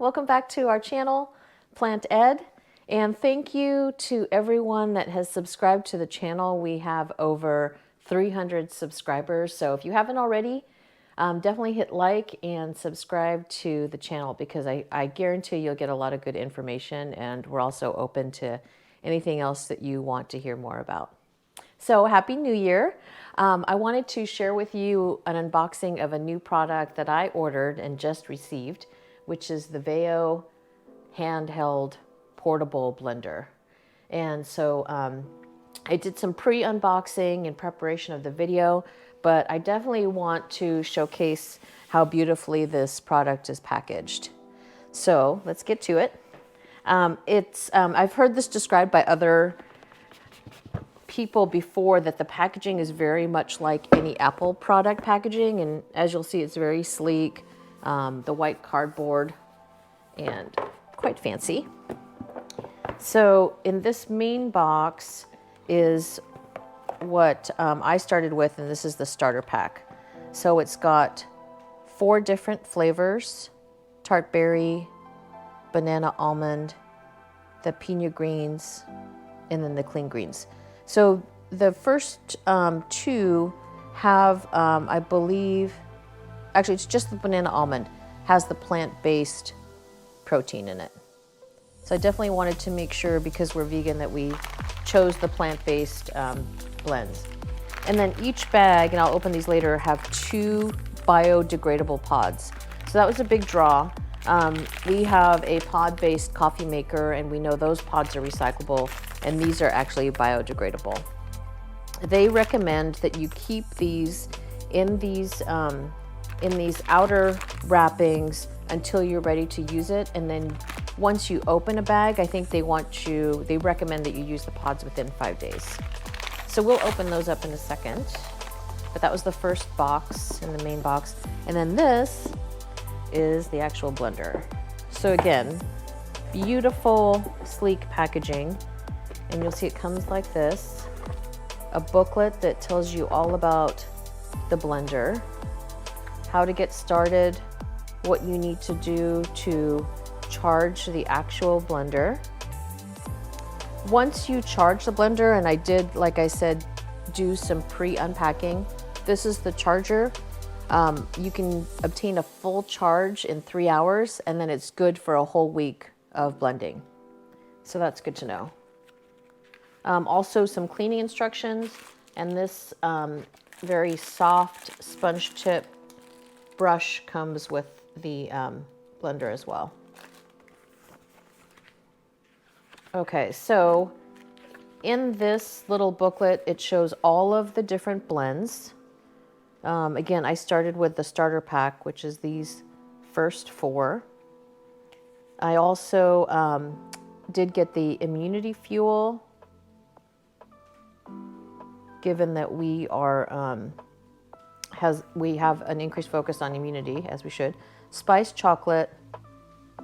Welcome back to our channel, Plant.ED, and thank you to everyone that has subscribed to the channel. We have over 300 subscribers, so if you haven't already, definitely hit like and subscribe to the channel because I guarantee you'll get a lot of good information, and we're also open to anything else that you want to hear more about. So Happy New Year. I wanted to share with you an unboxing of a new product that I ordered and just received, which is the Vejo handheld portable blender. And so I did some pre-unboxing in preparation of the video, but I definitely want to showcase how beautifully this product is packaged. So let's get to it. I've heard this described by other people before, that the packaging is very much like any Apple product packaging, and as you'll see, it's very sleek, the white cardboard, and quite fancy. So in this main box is what I started with, and this is the starter pack. So it's got 4 different flavors: tart berry, banana almond, the pina greens, and then the clean greens. So the first 2 have, I believe, actually it's just the banana almond, has the plant-based protein in it. So I definitely wanted to make sure, because we're vegan, that we chose the plant-based blends. And then each bag, and I'll open these later, have 2 biodegradable pods. So that was a big draw. We have a pod-based coffee maker, and we know those pods are recyclable, and these are actually biodegradable. They recommend that you keep these in these outer wrappings until you're ready to use it, and then once you open a bag, I think they recommend that you use the pods within 5 days. So we'll open those up in a second, but that was the first box in the main box, and then this is the actual blender. So again, beautiful, sleek packaging, and you'll see it comes like this. A booklet that tells you all about the blender, how to get started, what you need to do to charge the actual blender. Once you charge the blender, and I did, like I said, do some pre-unpacking, this is the charger. You can obtain a full charge in 3 hours, and then it's good for a whole week of blending. So that's good to know. Also some cleaning instructions, and this very soft sponge tip brush comes with the blender as well. Okay, so in this little booklet, it shows all of the different blends. Again, I started with the starter pack, which is these first 4. I also did get the immunity fuel, given that we are we have an increased focus on immunity, as we should. Spiced chocolate,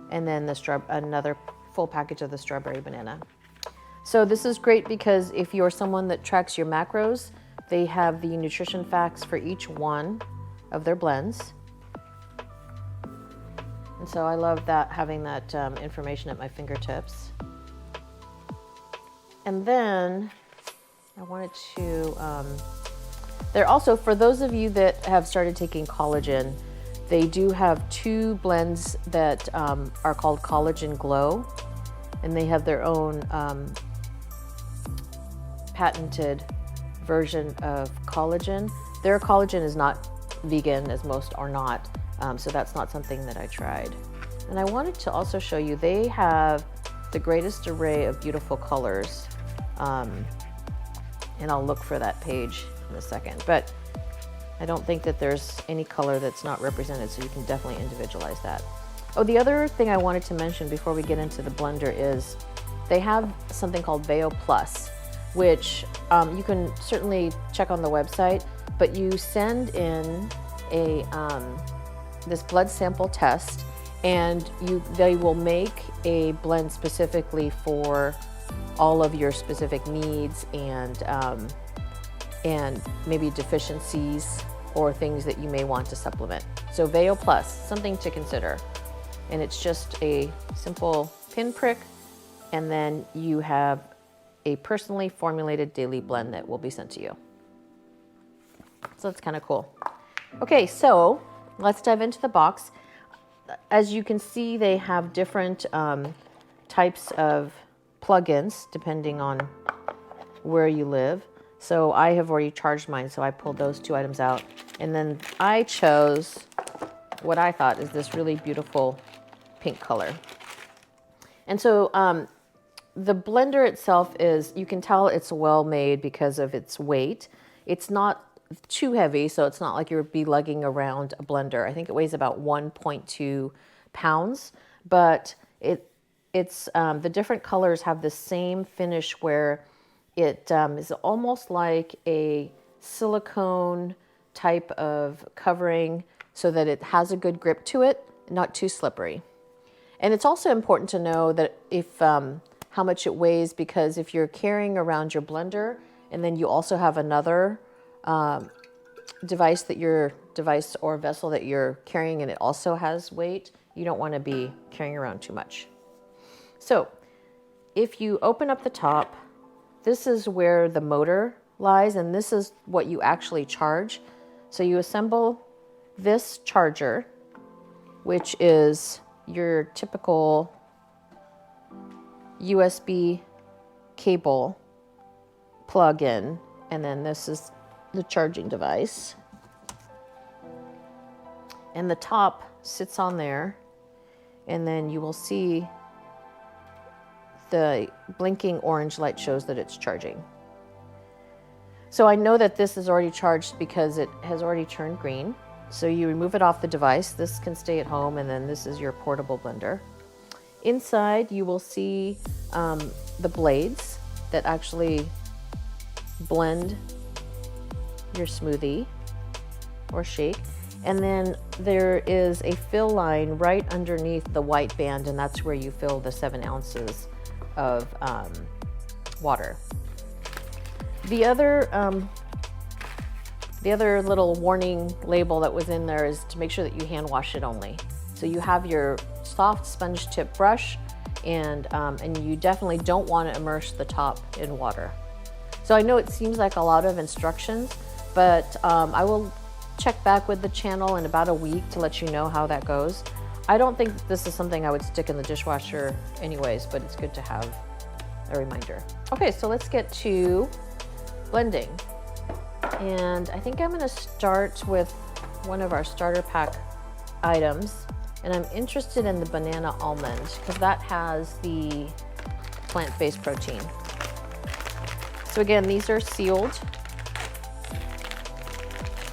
and then another full package of the strawberry banana. So this is great because if you're someone that tracks your macros, they have the nutrition facts for each one of their blends. And so I love that, having that information at my fingertips. And then I wanted to, they're also, for those of you that have started taking collagen, they do have 2 blends that are called Collagen Glow, and they have their own patented version of collagen. Their collagen is not vegan, as most are not, so that's not something that I tried. And I wanted to also show you, they have the greatest array of beautiful colors, and I'll look for that page in a second, but I don't think that there's any color that's not represented, so you can definitely individualize that. Oh, the other thing I wanted to mention before we get into the blender is they have something called Vejo Plus, which you can certainly check on the website, but you send in this blood sample test, and they will make a blend specifically for all of your specific needs and maybe deficiencies or things that you may want to supplement. So Vejo Plus, something to consider. and it's just a simple pinprick, and then you have a personally formulated daily blend that will be sent to you. So that's kind of cool. Okay, so let's dive into the box. As you can see, they have different types of plugins depending on where you live. So I have already charged mine, so I pulled those 2 items out. And then I chose what I thought is this really beautiful pink color. And so the blender itself is, you can tell it's well made because of its weight. It's not too heavy, so it's not like you would be lugging around a blender. I think it weighs about 1.2 pounds, but it's the different colors have the same finish where it is almost like a silicone type of covering so that it has a good grip to it, not too slippery. And it's also important to know that if how much it weighs, because if you're carrying around your blender and then you also have another device or vessel that you're carrying and it also has weight, you don't want to be carrying around too much. So if you open up the top, this is where the motor lies, and this is what you actually charge. So you assemble this charger, which is your typical USB cable plug-in, and then this is the charging device. And the top sits on there, and then you will see the blinking orange light shows that it's charging. So I know that this is already charged because it has already turned green. So you remove it off the device. This can stay at home, and then this is your portable blender. Inside you will see the blades that actually blend your smoothie or shake. And then there is a fill line right underneath the white band, and that's where you fill the 7 ounces of water. The other little warning label that was in there is to make sure that you hand wash it only. So you have your soft sponge tip brush, and you definitely don't want to immerse the top in water. So I know it seems like a lot of instructions, but I will check back with the channel in about a week to let you know how that goes. I don't think this is something I would stick in the dishwasher anyways, but it's good to have a reminder. Okay, so let's get to blending. And I think I'm gonna start with one of our starter pack items. And I'm interested in the banana almond because that has the plant-based protein. So again, these are sealed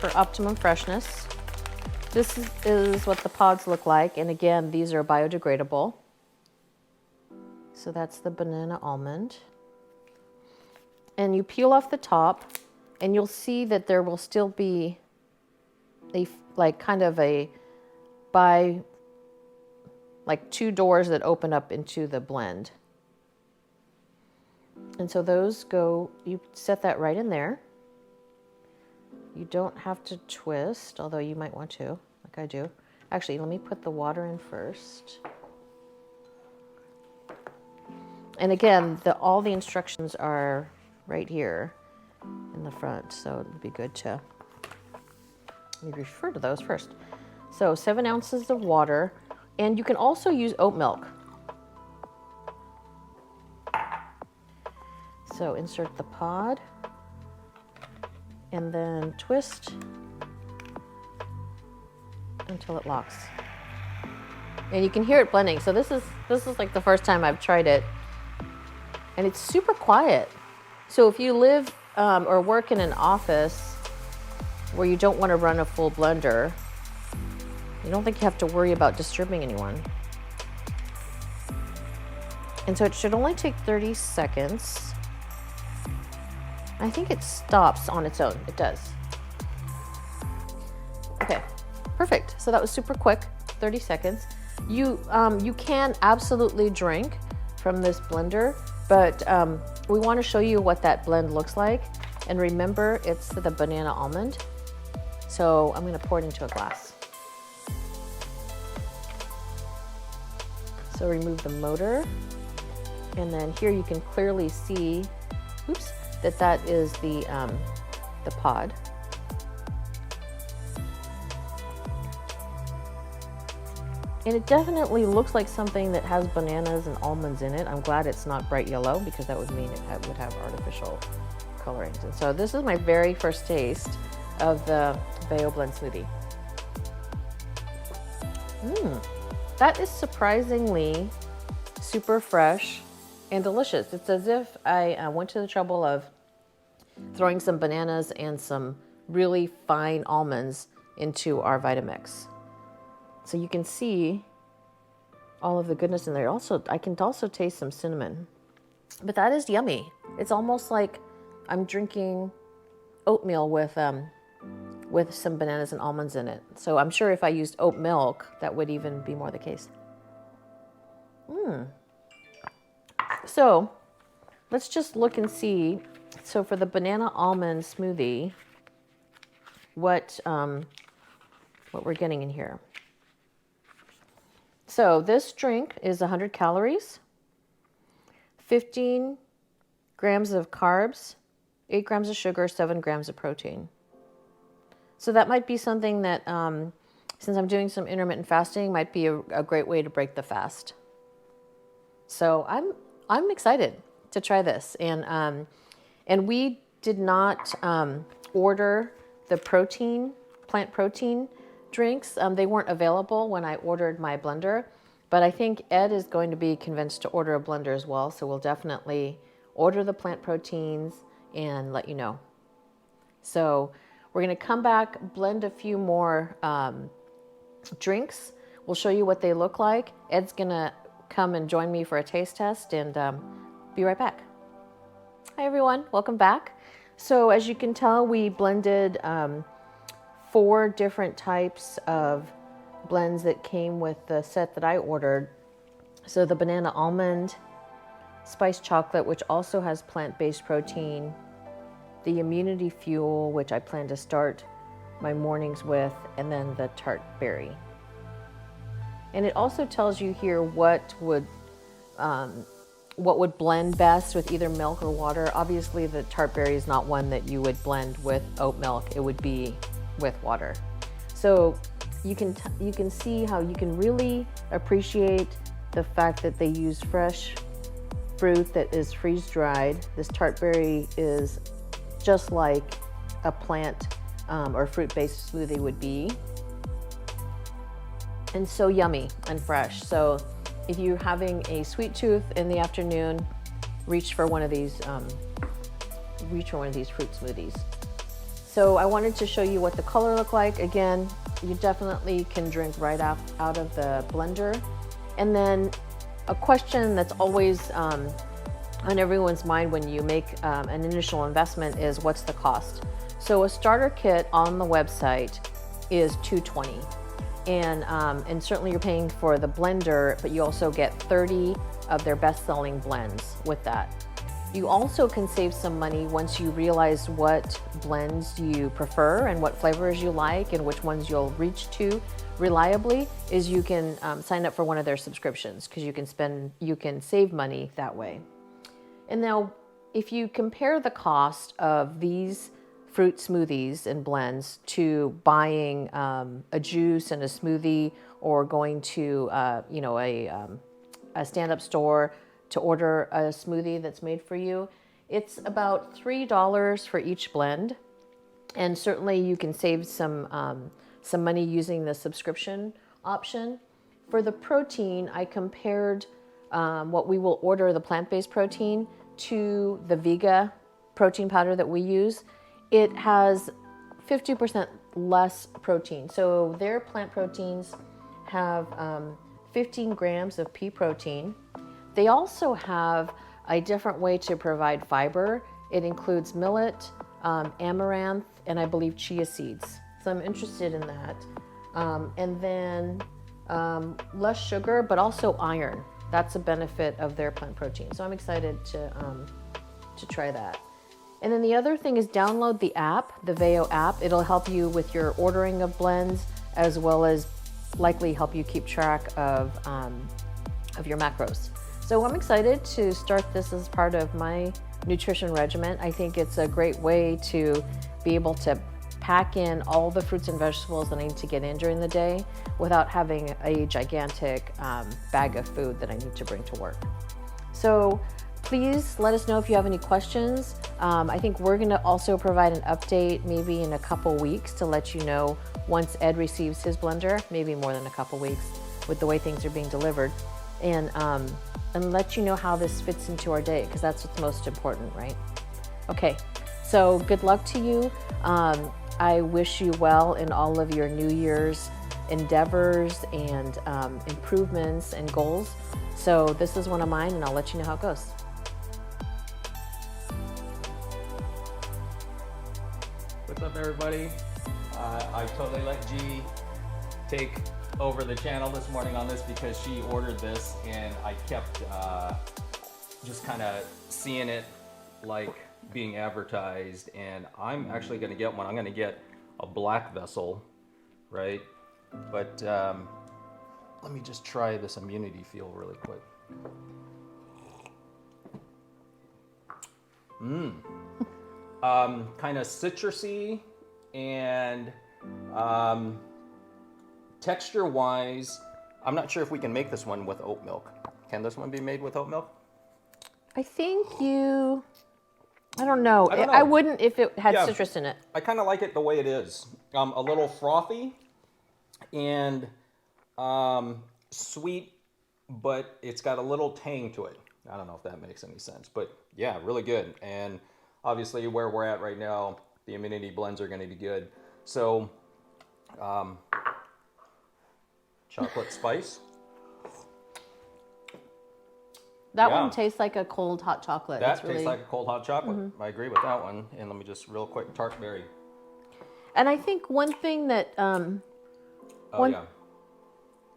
for optimum freshness. This is what the pods look like. And again, these are biodegradable. So that's the banana almond. And you peel off the top and you'll see that there will still be a like 2 doors that open up into the blend. And so those go, you set that right in there. You don't have to twist, although you might want to, like I do. Actually, let me put the water in first. And again, all the instructions are right here in the front, so it would be good to refer to those first. So 7 ounces of water, and you can also use oat milk. So insert the pod and then twist until it locks. And you can hear it blending. So this is like the first time I've tried it, and it's super quiet. So if you live or work in an office where you don't want to run a full blender, you don't think you have to worry about disturbing anyone. And so it should only take 30 seconds. I think it stops on its own. It does. Okay, perfect. So that was super quick, 30 seconds. You can absolutely drink from this blender, but we want to show you what that blend looks like. And remember, it's the banana almond. So I'm going to pour it into a glass. So remove the motor, and then here you can clearly see, oops, that is the pod. And it definitely looks like something that has bananas and almonds in it. I'm glad it's not bright yellow, because that would mean it would have artificial colorings. And so this is my very first taste of the Vejo blend smoothie. That is surprisingly super fresh and delicious. It's as if I went to the trouble of throwing some bananas and some really fine almonds into our Vitamix. So you can see all of the goodness in there. Also, I can also taste some cinnamon, but that is yummy. It's almost like I'm drinking oatmeal with some bananas and almonds in it. So I'm sure if I used oat milk, that would even be more the case. So let's just look and see. So for the banana almond smoothie, what we're getting in here. So this drink is 100 calories, 15 grams of carbs, 8 grams of sugar, 7 grams of protein. So that might be something that, since I'm doing some intermittent fasting, might be a great way to break the fast. So I'm excited to try this. And we did not order the plant protein drinks. They weren't available when I ordered my blender, but I think Ed is going to be convinced to order a blender as well. So we'll definitely order the plant proteins and let you know. So we're going to come back, blend a few more drinks. We'll show you what they look like. Ed's going to come and join me for a taste test, and be right back. Hi everyone, welcome back. So as you can tell, we blended 4 different types of blends that came with the set that I ordered. So the banana almond, spiced chocolate, which also has plant-based protein, the immunity fuel, which I plan to start my mornings with, and then the tart berry. And it also tells you here what would blend best with either milk or water. Obviously the tart berry is not one that you would blend with oat milk. It would be with water. So you can see how you can really appreciate the fact that they use fresh fruit that is freeze dried. This tart berry is just like a plant or fruit-based smoothie would be, and so yummy and fresh. So if you're having a sweet tooth in the afternoon, reach for one of these fruit smoothies. So I wanted to show you what the color looked like. Again, you definitely can drink right out of the blender. And then a question that's always on everyone's mind when you make an initial investment is, what's the cost? So a starter kit on the website is $220. And certainly you're paying for the blender, but you also get 30 of their best-selling blends with that. You also can save some money once you realize what blends you prefer and what flavors you like and which ones you'll reach to reliably, is you can sign up for one of their subscriptions, because you can save money that way. And now if you compare the cost of these fruit smoothies and blends to buying a juice and a smoothie, or going to a stand-up store to order a smoothie that's made for you, it's about $3 for each blend. And certainly you can save some money using the subscription option. For the protein, I compared what we will order, the plant-based protein, to the Vega protein powder that we use. It has 50% less protein. So their plant proteins have 15 grams of pea protein. They also have a different way to provide fiber. It includes millet, amaranth, and I believe chia seeds. So I'm interested in that. And then less sugar, but also iron. That's a benefit of their plant protein. So I'm excited to try that. And then the other thing is, download the app, the Vejo app. It'll help you with your ordering of blends, as well as likely help you keep track of of your macros. So I'm excited to start this as part of my nutrition regimen. I think it's a great way to be able to pack in all the fruits and vegetables that I need to get in during the day without having a gigantic bag of food that I need to bring to work. So please let us know if you have any questions. I think we're gonna also provide an update maybe in a couple weeks to let you know once Ed receives his blender, maybe more than a couple weeks with the way things are being delivered, and let you know how this fits into our day, because that's what's most important, right? Okay, so good luck to you. I wish you well in all of your New Year's endeavors and improvements and goals. So this is one of mine, and I'll let you know how it goes. What's up, everybody? I totally let G take over the channel this morning on this because she ordered this, and I kept just kind of seeing it like being advertised, and I'm actually going to get one. I'm going to get a black vessel, right? But let me just try this immunity feel really quick. Kind of citrusy, and texture wise, I'm not sure if we can make this one with oat milk. Can this one be made with oat milk? I think I don't know. I don't know. I wouldn't if it had citrus in it. I kind of like it the way it is. A little frothy and sweet, but it's got a little tang to it. I don't know if that makes any sense, but yeah, really good. And obviously where we're at right now, the immunity blends are going to be good. So chocolate spice. That one tastes like a cold hot chocolate. That tastes like a cold hot chocolate. Mm-hmm. I agree with that one. And let me just real quick, tart berry. And I think one thing that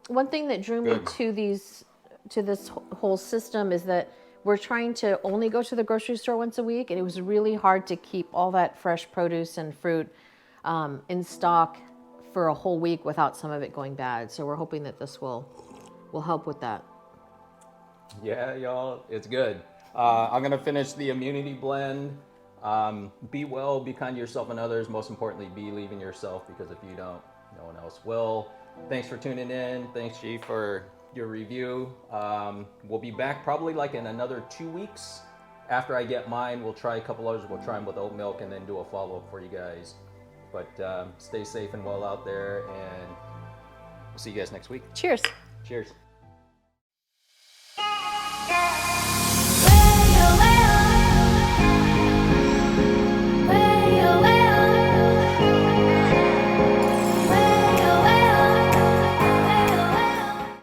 one thing that drew me to this whole system is that we're trying to only go to the grocery store once a week, and it was really hard to keep all that fresh produce and fruit in stock for a whole week without some of it going bad. So we're hoping that this will help with that. Yeah, y'all, it's good. I'm gonna finish the immunity blend. Be well, be kind to yourself and others. Most importantly, believe in yourself, because if you don't, no one else will. Thanks for tuning in. Thanks, G, for your review. We'll be back probably like in another 2 weeks. After I get mine, we'll try a couple others. We'll try them with oat milk and then do a follow-up for you guys. But stay safe and well out there, and we'll see you guys next week. Cheers. Cheers.